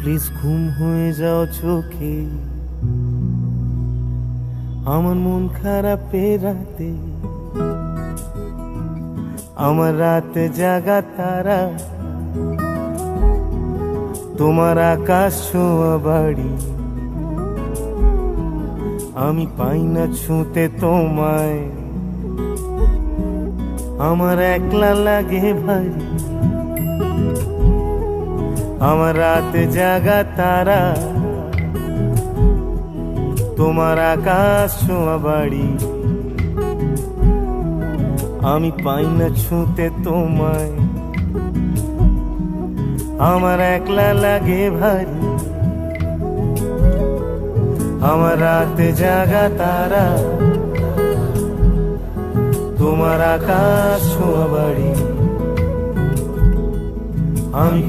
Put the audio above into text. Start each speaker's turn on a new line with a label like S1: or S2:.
S1: please ঘুম হয়ে যাও চোখে, আমার মন খারাপের রাতে, আমার রাতে জাগা তারা, তোমার আকাশ ছোঁয়া বাড়ি, আমি পাই না ছুঁতে তোমায়, আমার একলা লাগে ভারী, আমার রাতে জাগা তারা, তোমার আকাশ ছোঁয়া বাড়ি, আমি পাই না ছুঁতে তোমায়, আমার একলা লাগে ভারী, আমার রাতে জাগা তারা, তোমার আকাশ ছোঁয়া বাড়ি, আমি